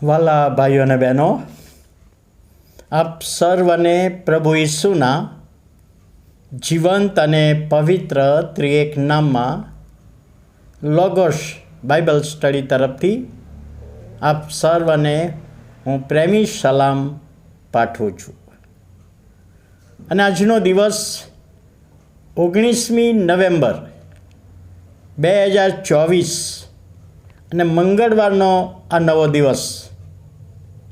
વાલા ભાઈઓ અને બહેનો, આપ સર્વને પ્રભુ ઈસુના જીવંત અને પવિત્ર ત્રિએક નામમાં લોગોસ બાઇબલ સ્ટડી તરફથી આપ સર્વને હું પ્રેમી સલામ પાઠવું છું. અને આજનો દિવસ 19મી નવેમ્બર 2024 અને મંગળવારનો આ નવો દિવસ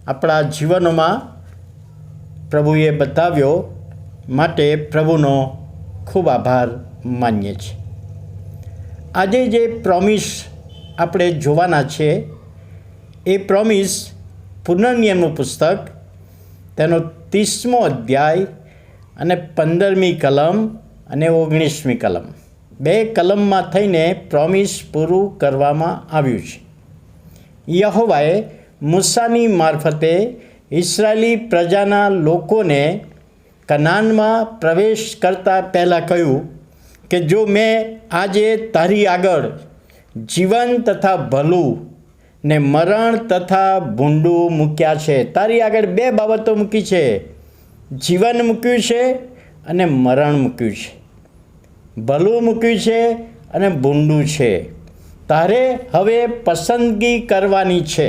આપણા જીવનોમાં પ્રભુએ બતાવ્યો માટે પ્રભુનો ખૂબ આભાર માનીએ છીએ. આજે જે પ્રોમિસ આપણે જોવાના છે એ પ્રોમિસ પુનર્નિયમનું પુસ્તક, તેનો 30મો અધ્યાય અને 15મી કલમ અને 19મી કલમ, બે કલમમાં થઈને પ્રોમિસ પૂરું કરવામાં આવ્યું છે. યહોવાએ મૂસાની મારફતે ઇસ્રાયેલી પ્રજાના લોકોને કનાનમાં પ્રવેશ કરતા પહેલાં કહ્યું કે જો મેં આજે તારી આગળ જીવન તથા ભલું ને મરણ તથા ભૂંડું મૂક્યા છે. તારી આગળ બે બાબતો મૂકી છે, જીવન મૂક્યું છે અને મરણ મૂક્યું છે, ભલું મૂક્યું છે અને ભૂંડું છે. તારે હવે પસંદગી કરવાની છે.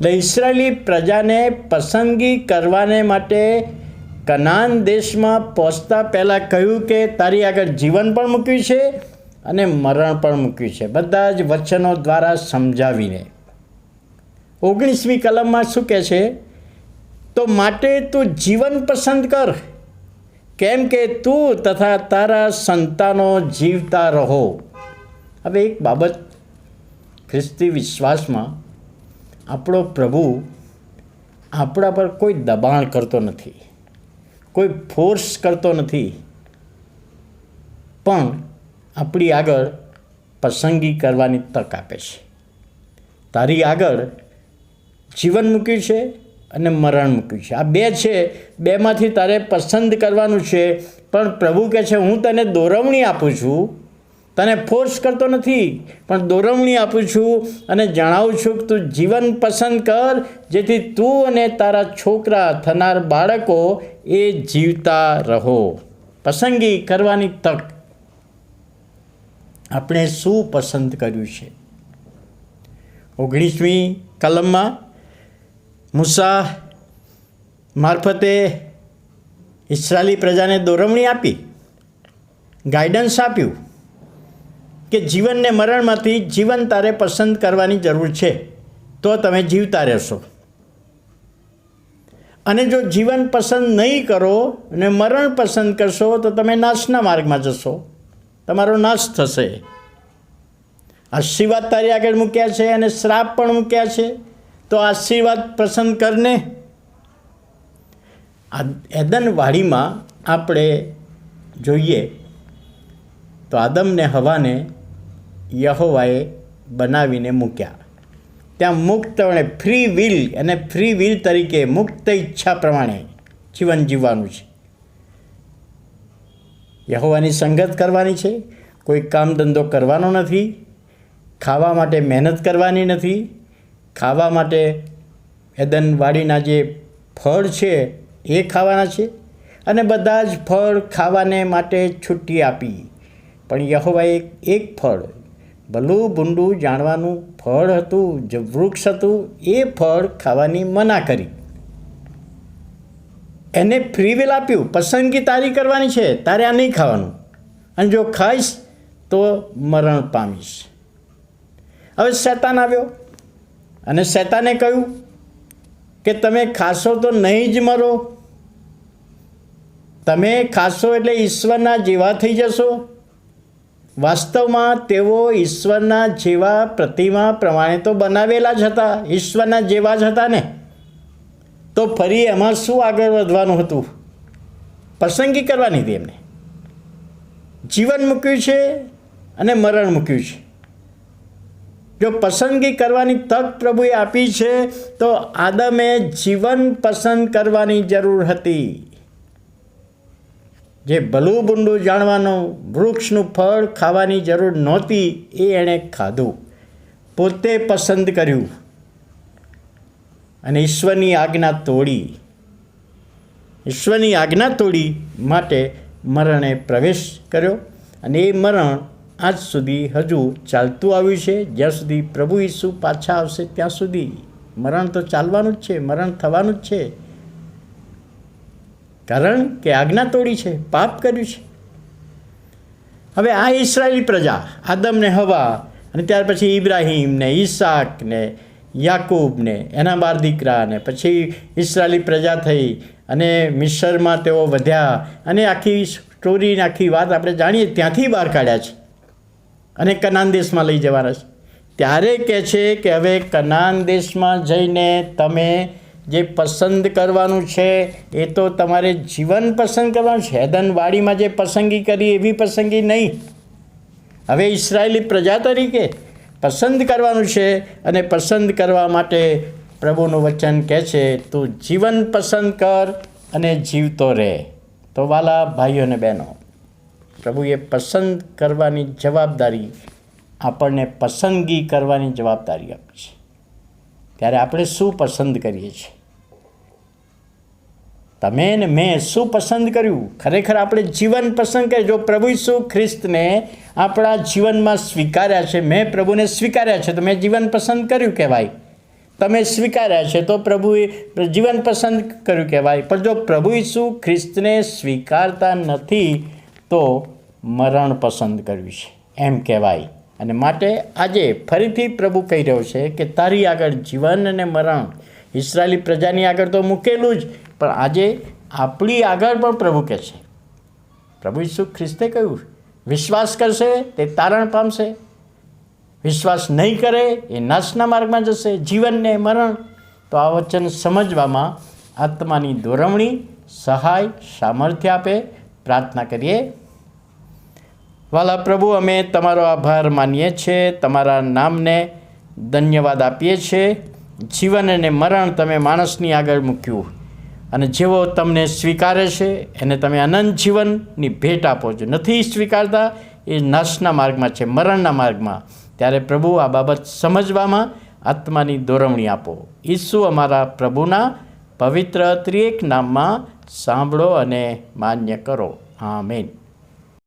એટલે ઇસ્રાયેલી પ્રજાને પસંદગી કરવાને માટે કનાન દેશમાં પહોંચતા પહેલાં કહ્યું કે તારી આગળ જીવન પણ મૂક્યું છે અને મરણ પણ મૂક્યું છે, બધા જ વચનો દ્વારા સમજાવીને. 19મી કલમમાં શું કહે છે? તો માટે તું જીવન પસંદ કર, કેમ કે તું તથા તારા સંતાનો જીવતા રહો. હવે એક બાબત, ખ્રિસ્તી વિશ્વાસમાં આપણો પ્રભુ આપણા પર કોઈ દબાણ કરતો નથી, કોઈ ફોર્સ કરતો નથી, પણ આપણી આગળ પસંદગી કરવાની તક આપે છે. તારી આગળ જીવન મૂક્યું છે અને મરણ મૂક્યું છે. આ બે છે, બેમાંથી તારે પસંદ કરવાનું છે. પણ પ્રભુ કહે છે હું તને દોરવણી આપું છું, તને ફોર્સ કરતો નથી, પણ દોરવણી આપું છું અને જણાવું છું કે તું જીવન પસંદ કર, જેથી તું અને તારા છોકરા થનાર બાળકો એ જીવતા રહો. પસંદગી કરવાની તક. આપણે શું પસંદ કર્યું છે? 19મી કલમમાં મૂસા મારફતે ઇસ્રાયેલી પ્રજાને દોરવણી આપી, ગાઈડન્સ આપ્યું કે જીવન ને મરણમાંથી જીવન તારે પસંદ કરવાની જરૂર છે, તો તમે જીવતા રહેશો. અને જો જીવન પસંદ નહીં કરો અને મરણ પસંદ કરશો તો તમે નાશના માર્ગમાં જશો, તમારો નાશ થશે. આશીર્વાદ તારી આગળ મૂક્યા છે અને શ્રાપ પણ મૂક્યા છે, તો આશીર્વાદ પસંદ કરને. આ એદન વાડીમાં આપણે જોઈએ તો આદમને હવાને યહોવાએ બનાવીને મૂક્યા. ત્યાં મુક્તપણે ફ્રી વિલ, અને ફ્રી વિલ તરીકે મુક્ત ઈચ્છા પ્રમાણે જીવન જીવવાનું છે. યહોવાની સંગત કરવાની છે, કોઈ કામ ધંધો કરવાનો નથી, ખાવા માટે મહેનત કરવાની નથી, ખાવા માટે એદન વાડીના જે ફળ છે એ ખાવાના છે, અને બધા જ ફળ ખાવાને માટે છૂટી આપી. પણ યહોવાએ એક ફળ, ભલું ભૂંડું જાણવાનું ફળ હતું, જે વૃક્ષ હતું, એ ફળ ખાવાની મના કરી. એને ફ્રી વિલ આપ્યું, પસંદગી તારી કરવાની છે, તારે આ નહીં ખાવાનું, અને જો ખાઈશ તો મરણ પામીશ. હવે શૈતાન આવ્યો અને શૈતાને કહ્યું કે તમે ખાશો તો નહીં જ મરો, તમે ખાશો એટલે ઈશ્વરના જેવા થઈ જશો. વાસ્તવમાં તેઓ ઈશ્વરના જેવા પ્રતિમા પ્રમાણે તો બનાવેલા જ હતા, ઈશ્વરના જેવા જ હતા ને, તો ફરી એમાં શું આગળ વધવાનું હતું? પસંદગી કરવાની હતી એમને. જીવન મૂક્યું છે અને મરણ મૂક્યું છે. જો પસંદગી કરવાની તક પ્રભુએ આપી છે તો આદમે જીવન પસંદ કરવાની જરૂર હતી. જે ભલું ભૂંડું જાણવાનું વૃક્ષનું ફળ ખાવાની જરૂર નહોતી, એ એણે ખાધું, પોતે પસંદ કર્યું. અને ઈશ્વરની આજ્ઞા તોડી માટે મરણે પ્રવેશ કર્યો. અને એ મરણ આજ સુધી હજુ ચાલતું આવ્યું છે. જ્યાં સુધી પ્રભુ ઈસુ પાછા આવશે ત્યાં સુધી મરણ તો ચાલવાનું જ છે, મરણ થવાનું જ છે. કારણ કે આજ્ઞા તોડી છે, પાપ કર્યું છે. હવે આ ઇસરાયેલી પ્રજા, આદમ ને હવા, અને ત્યાર પછી ઇબ્રાહીમ ને ઈસાક ને યાકૂબ ને એના 12 દીકરા, ને પછી ઇસરાયેલી પ્રજા થઈ અને મિસરમાં તેઓ વધ્યા, અને આખી સ્ટોરી, આખી વાત આપણે જાણીએ. ત્યાંથી બહાર કાઢ્યા છે અને કનાન દેશમાં લઈ જવાના છે. ત્યારે કહે છે કે હવે કનાન દેશમાં જઈને તમે જે પસંદ કરવાનું છે એ તો તમારે જીવન પસંદ કરવાનું છે. એદનવાડીમાં જે પસંદગી કરી એવી પસંદગી નહીં. હવે ઇસરાયેલી પ્રજા તરીકે પસંદ કરવાનું છે. અને પસંદ કરવા માટે પ્રભુનું વચન કહે છે તું જીવન પસંદ કર અને જીવતો રહે. તો વાલા ભાઈઓ અને બહેનો, પ્રભુએ પસંદ કરવાની જવાબદારી, આપણને પસંદગી કરવાની જવાબદારી આપી છે. ત્યારે આપણે શું પસંદ કરીએ છીએ? તમે ને મેં શું પસંદ કર્યું? ખરેખર આપણે જીવન પસંદ કરીએ. જો પ્રભુ ઈસુ ખ્રિસ્તને આપણા જીવનમાં સ્વીકાર્યા છે, મેં પ્રભુને સ્વીકાર્યા છે, તો મેં જીવન પસંદ કર્યું કહેવાય. તમે સ્વીકાર્યા છે તો પ્રભુએ જીવન પસંદ કર્યું કહેવાય. પણ જો પ્રભુ ઈસુ ખ્રિસ્તને સ્વીકારતા નથી તો મરણ પસંદ કર્યું છે એમ કહેવાય. અને માટે આજે ફરીથી પ્રભુ કહી રહ્યો છે કે તારી આગળ જીવન અને મરણ, ઇસરાયેલી પ્રજાની આગળ તો મૂકેલું જ, પણ આજે આપણી આગળ પણ પ્રભુ કહે છે. પ્રભુ ઈસુ ખ્રિસ્તે કહ્યું, વિશ્વાસ કરશે તે તારણ પામશે, વિશ્વાસ નહીં કરે એ નાશના માર્ગમાં જશે, જીવન ને મરણ. તો આ વચન સમજવામાં આત્માની દોરવણી, સહાય, સામર્થ્ય આપે. પ્રાર્થના કરીએ. વાલા પ્રભુ, અમે તમારો આભાર માનીએ છીએ, તમારા નામને ધન્યવાદ આપીએ છીએ. જીવન અને મરણ તમે માણસની આગળ મૂક્યું, અને જેવો તમને સ્વીકારે છે એને તમે અનંત જીવનની ભેટ આપો છો. નથી સ્વીકારતા એ નાશના માર્ગમાં છે, મરણના માર્ગમાં. ત્યારે પ્રભુ આ બાબત સમજવામાં આત્માની દોરવણી આપો. ઈસુ અમારા પ્રભુના પવિત્ર ત્રિએક નામમાં સાંભળો અને માન્ય કરો. આમેન.